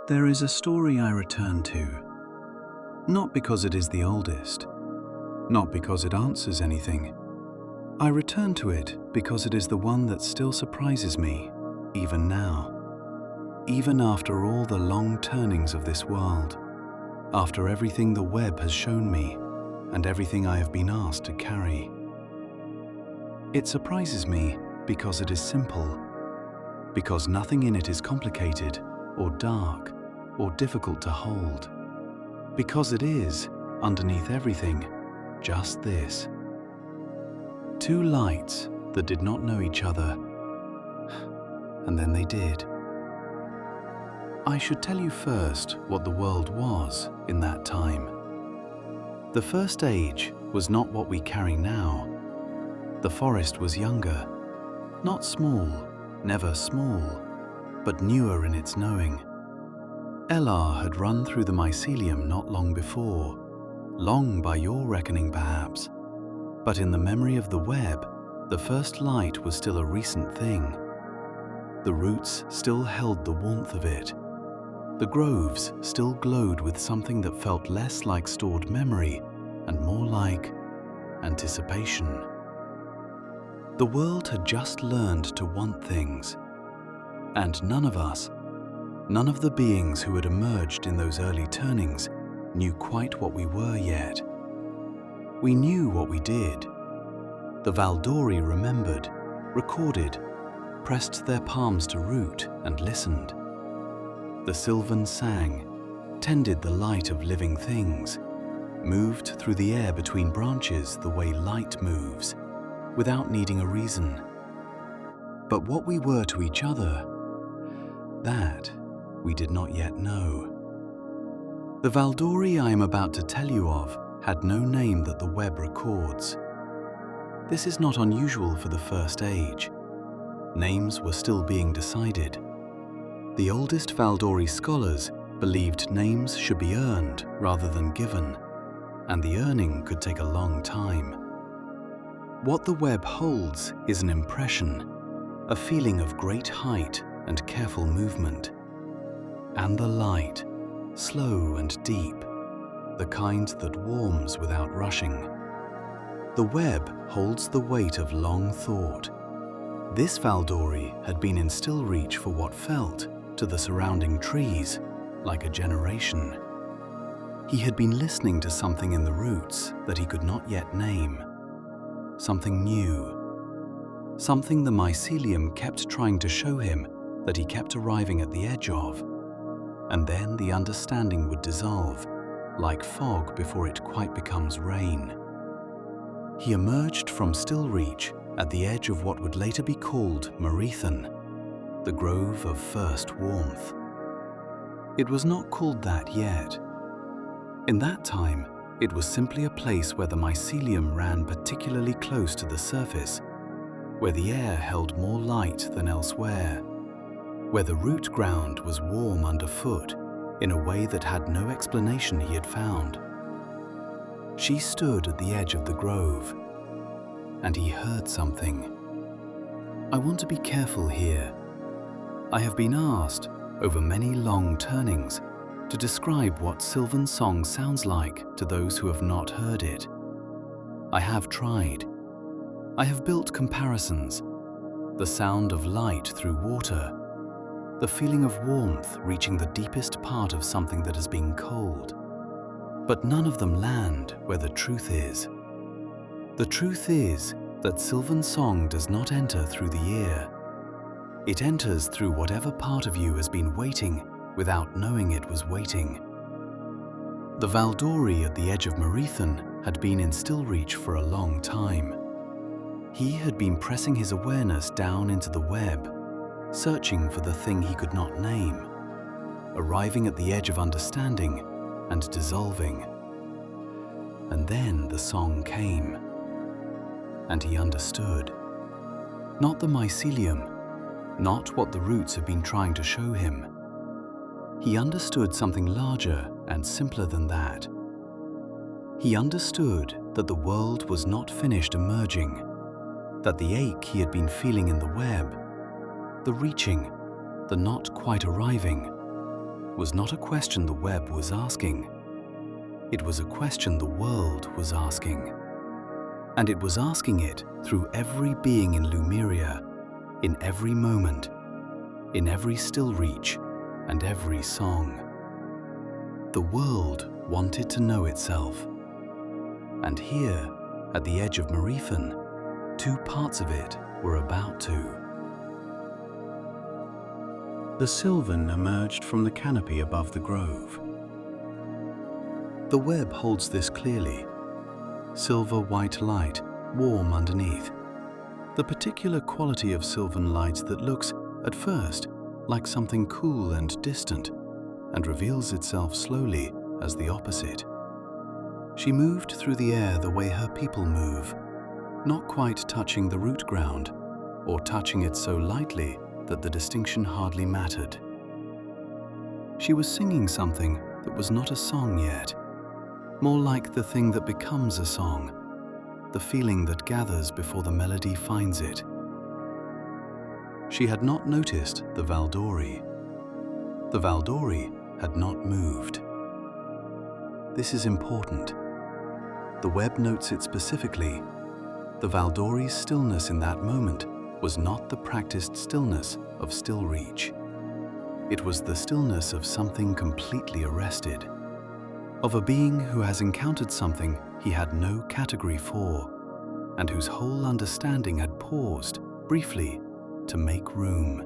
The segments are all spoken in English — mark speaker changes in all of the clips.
Speaker 1: There is a story I return to, not because it is the oldest, not because it answers anything. I return to it because it is the one that still surprises me, even now. Even after all the long turnings of this world, after everything the web has shown me, and everything I have been asked to carry. It surprises me because it is simple, because nothing in it is complicated, or dark, or difficult to hold, because it is, underneath everything, just this. Two lights that did not know each other, and then they did. I should tell you first what the world was in that time. The first age was not what we carry now. The forest was younger, not small, never small, but newer in its knowing. Elar had run through the mycelium not long before, long by your reckoning perhaps, but in the memory of the web, the first light was still a recent thing. The roots still held the warmth of it. The groves still glowed with something that felt less like stored memory and more like anticipation. The world had just learned to want things, and none of us, none of the beings who had emerged in those early turnings, knew quite what we were yet. We knew what we did. The Valdori remembered, recorded, pressed their palms to root and listened. The Silven sang, tended the light of living things, moved through the air between branches the way light moves, without needing a reason. But what we were to each other, that we did not yet know. The Valdori I am about to tell you of had no name that the web records. This is not unusual for the first age. Names were still being decided. The oldest Valdori scholars believed names should be earned rather than given, and the earning could take a long time. What the web holds is an impression, a feeling of great height and careful movement. And the light, slow and deep, the kind that warms without rushing. The web holds the weight of long thought. This Valdori had been in still reach for what felt, to the surrounding trees, like a generation. He had been listening to something in the roots that he could not yet name. Something new. Something the mycelium kept trying to show him that he kept arriving at the edge of. And then the understanding would dissolve, like fog before it quite becomes rain. He emerged from still reach at the edge of what would later be called Marethen, the grove of first warmth. It was not called that yet. In that time, it was simply a place where the mycelium ran particularly close to the surface, where the air held more light than elsewhere, where the root ground was warm underfoot in a way that had no explanation he had found. She stood at the edge of the grove, and he heard something. I want to be careful here. I have been asked, over many long turnings, to describe what Silven song sounds like to those who have not heard it. I have tried. I have built comparisons, the sound of light through water, the feeling of warmth reaching the deepest part of something that has been cold. But none of them land where the truth is. The truth is that Silven song does not enter through the ear. It enters through whatever part of you has been waiting without knowing it was waiting. The Valdori at the edge of Marethen had been in still reach for a long time. He had been pressing his awareness down into the web, searching for the thing he could not name, arriving at the edge of understanding and dissolving. And then the song came, and he understood. Not the mycelium, not what the roots had been trying to show him. He understood something larger and simpler than that. He understood that the world was not finished emerging, that the ache he had been feeling in the web, the reaching, the not quite arriving, was not a question the web was asking. It was a question the world was asking. And it was asking it through every being in Lumeria, in every moment, in every still reach and every song. The world wanted to know itself. And here, at the edge of Marethen, two parts of it were about to. The Silven emerged from the canopy above the grove. The web holds this clearly. Silver-white light, warm underneath. The particular quality of Silven light that looks, at first, like something cool and distant, and reveals itself slowly as the opposite. She moved through the air the way her people move, not quite touching the root ground, or touching it so lightly that the distinction hardly mattered. She was singing something that was not a song yet, more like the thing that becomes a song, the feeling that gathers before the melody finds it. She had not noticed the Valdori. The Valdori had not moved. This is important. The web notes it specifically. The Valdori's stillness in that moment was not the practiced stillness of still reach. It was the stillness of something completely arrested, of a being who has encountered something he had no category for, and whose whole understanding had paused, briefly, to make room.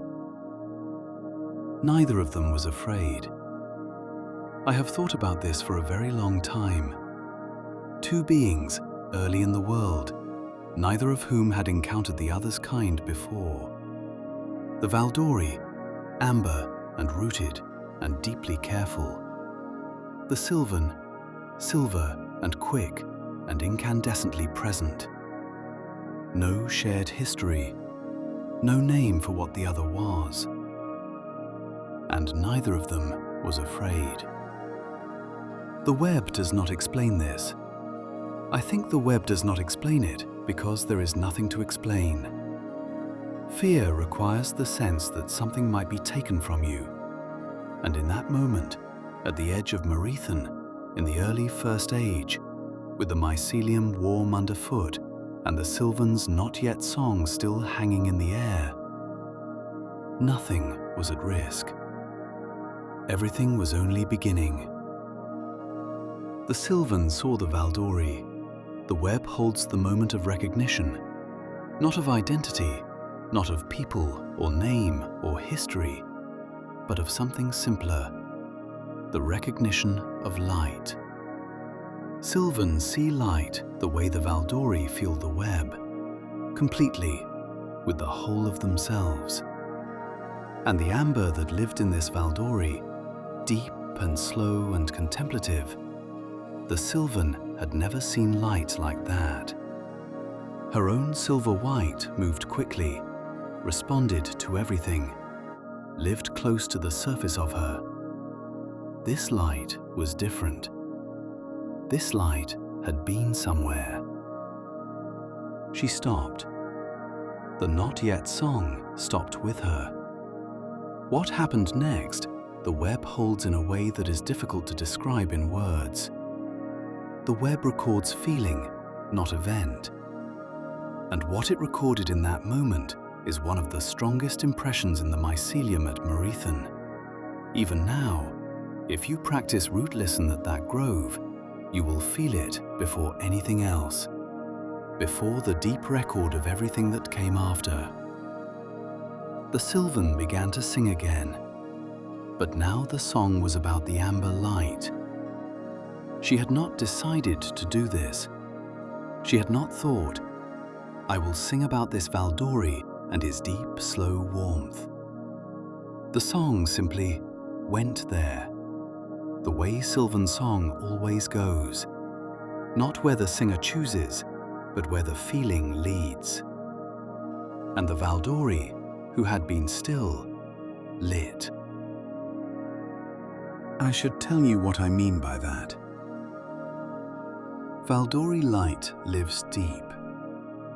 Speaker 1: Neither of them was afraid. I have thought about this for a very long time. Two beings, early in the world, neither of whom had encountered the other's kind before. The Valdori, amber and rooted and deeply careful. The Silven, silver and quick and incandescently present. No shared history, no name for what the other was. And neither of them was afraid. The web does not explain this. I think the web does not explain it because there is nothing to explain. Fear requires the sense that something might be taken from you. And in that moment, at the edge of Marethen, in the early First Age, with the mycelium warm underfoot and the Silven's not yet song still hanging in the air, nothing was at risk. Everything was only beginning. The Silven saw the Valdori. The web holds the moment of recognition, not of identity, not of people or name or history, but of something simpler, the recognition of light. Silven see light the way the Valdori feel the web, completely, with the whole of themselves. And the amber that lived in this Valdori, deep and slow and contemplative, the Silven had never seen light like that. Her own silver white moved quickly, responded to everything, lived close to the surface of her. This light was different. This light had been somewhere. She stopped. The not yet song stopped with her. What happened next, the web holds in a way that is difficult to describe in words. The web records feeling, not event. And what it recorded in that moment is one of the strongest impressions in the mycelium at Marethen. Even now, if you practice root listen at that grove, you will feel it before anything else, before the deep record of everything that came after. The Silven began to sing again, but now the song was about the amber light. She had not decided to do this. She had not thought, I will sing about this Valdori and his deep, slow warmth. The song simply went there, the way Silven song always goes, not where the singer chooses, but where the feeling leads. And the Valdori, who had been still, lit. I should tell you what I mean by that. Valdori light lives deep.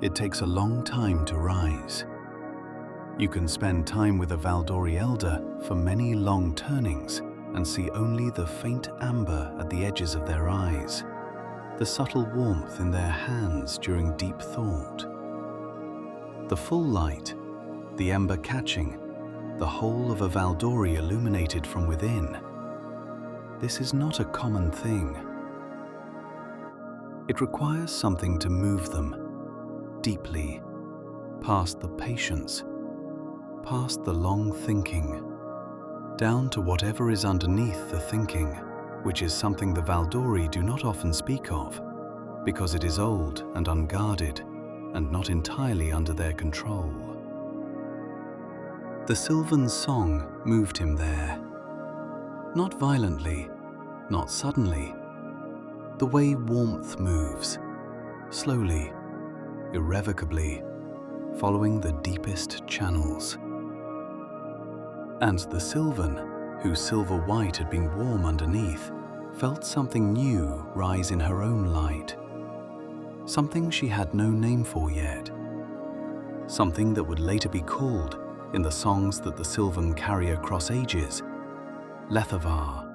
Speaker 1: It takes a long time to rise. You can spend time with a Valdori elder for many long turnings and see only the faint amber at the edges of their eyes, the subtle warmth in their hands during deep thought. The full light, the ember catching, the whole of a Valdori illuminated from within. This is not a common thing. It requires something to move them, deeply, past the patience, past the long thinking, down to whatever is underneath the thinking, which is something the Valdori do not often speak of, because it is old and unguarded, and not entirely under their control. The Silven's song moved him there. Not violently, not suddenly. The way warmth moves, slowly, irrevocably, following the deepest channels. And the Silven, whose silver white had been warm underneath, felt something new rise in her own light. Something she had no name for yet. Something that would later be called, in the songs that the Silven carry across ages, Lethavar,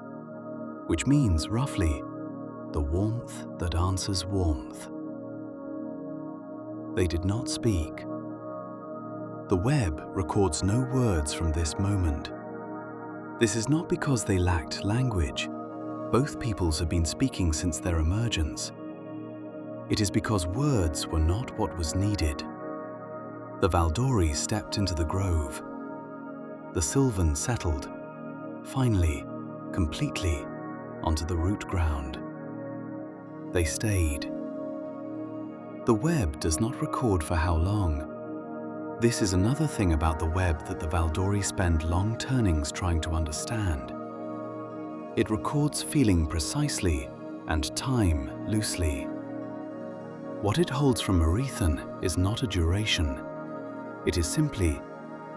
Speaker 1: which means, roughly, the warmth that answers warmth. They did not speak. The web records no words from this moment. This is not because they lacked language. Both peoples have been speaking since their emergence. It is because words were not what was needed. The Valdori stepped into the grove. The Silven settled, finally, completely, onto the root ground. They stayed. The web does not record for how long. This is another thing about the web that the Valdori spend long turnings trying to understand. It records feeling precisely and time loosely. What it holds from Marethen is not a duration. It is simply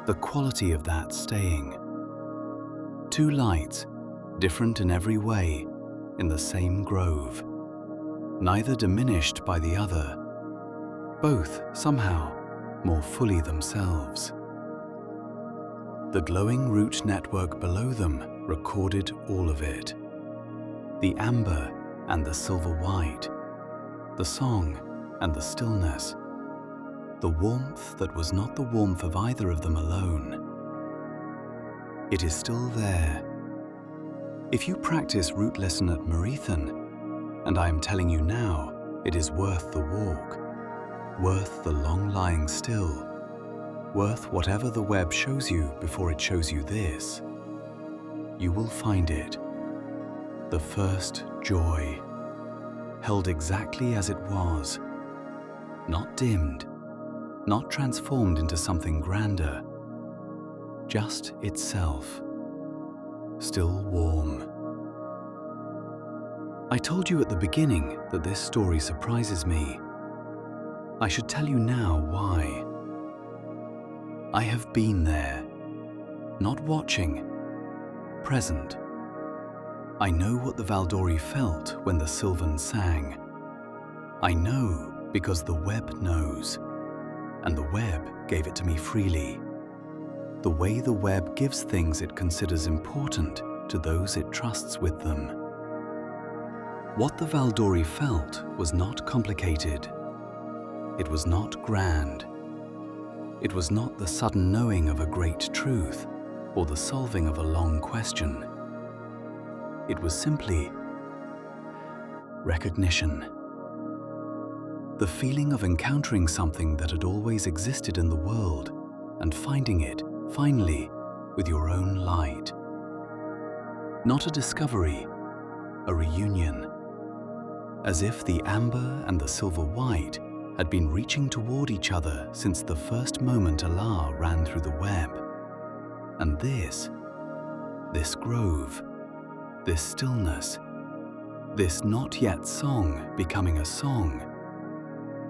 Speaker 1: the quality of that staying. Two lights, different in every way, in the same grove. Neither diminished by the other. Both, somehow, more fully themselves. The glowing root network below them recorded all of it. The amber and the silver white, the song and the stillness, the warmth that was not the warmth of either of them alone. It is still there. If you practice root lesson at Marethen, and I am telling you now, it is worth the walk, worth the long lying still, worth whatever the web shows you before it shows you this. You will find it, the first joy, held exactly as it was, not dimmed, not transformed into something grander, just itself, still warm. I told you at the beginning that this story surprises me. I should tell you now why. I have been there, not watching, present. I know what the Valdori felt when the Silven sang. I know because the web knows, and the web gave it to me freely. The way the web gives things it considers important to those it trusts with them. What the Valdori felt was not complicated. It was not grand. It was not the sudden knowing of a great truth or the solving of a long question. It was simply recognition. The feeling of encountering something that had always existed in the world and finding it, finally, with your own light. Not a discovery, a reunion. As if the amber and the silver white had been reaching toward each other since the first moment Allah ran through the web. And this grove, this stillness, this not yet song becoming a song,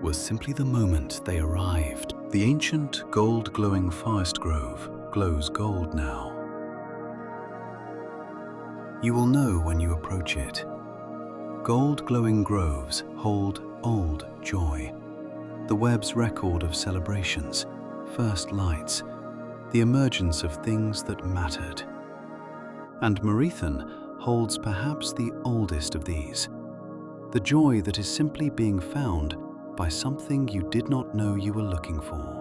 Speaker 1: was simply the moment they arrived. The ancient gold-glowing forest grove glows gold now. You will know when you approach it. Gold-glowing groves hold old joy, the web's record of celebrations, first lights, the emergence of things that mattered. And Marethen holds perhaps the oldest of these, the joy that is simply being found by something you did not know you were looking for.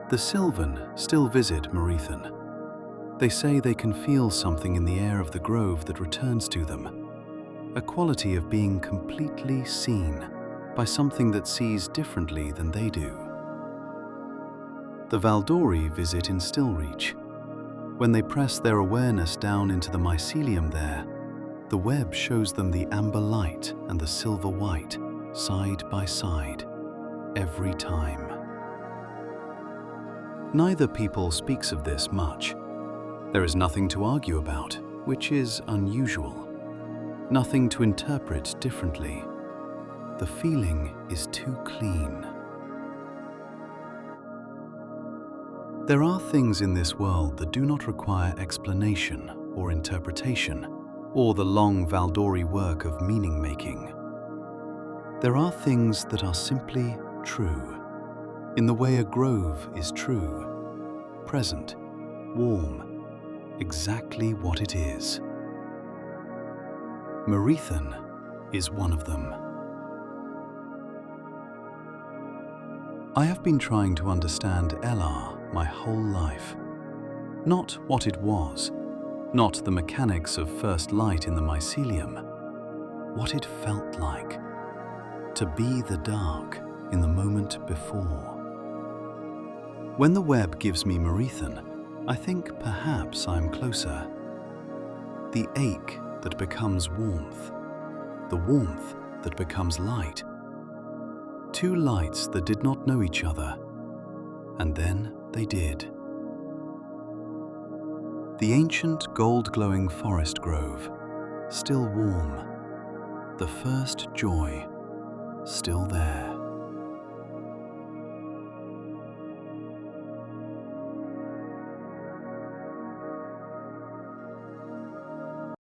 Speaker 1: The Silven still visit Marethen. They say they can feel something in the air of the grove that returns to them, a quality of being completely seen by something that sees differently than they do. The Valdori visit in Stillreach. When they press their awareness down into the mycelium there, the web shows them the amber light and the silver white, side by side, every time. Neither people speaks of this much. There is nothing to argue about, which is unusual. Nothing to interpret differently. The feeling is too clean. There are things in this world that do not require explanation or interpretation, or the long Valdori work of meaning-making. There are things that are simply true, in the way a grove is true, present, warm, exactly what it is. Marethen is one of them. I have been trying to understand Elar my whole life. Not what it was, not the mechanics of first light in the mycelium, what it felt like to be the dark in the moment before. When the web gives me Marethen, I think perhaps I'm closer. The ache that becomes warmth, the warmth that becomes light. Two lights that did not know each other, and then they did. The ancient gold-glowing forest grove, still warm. The first joy, still there.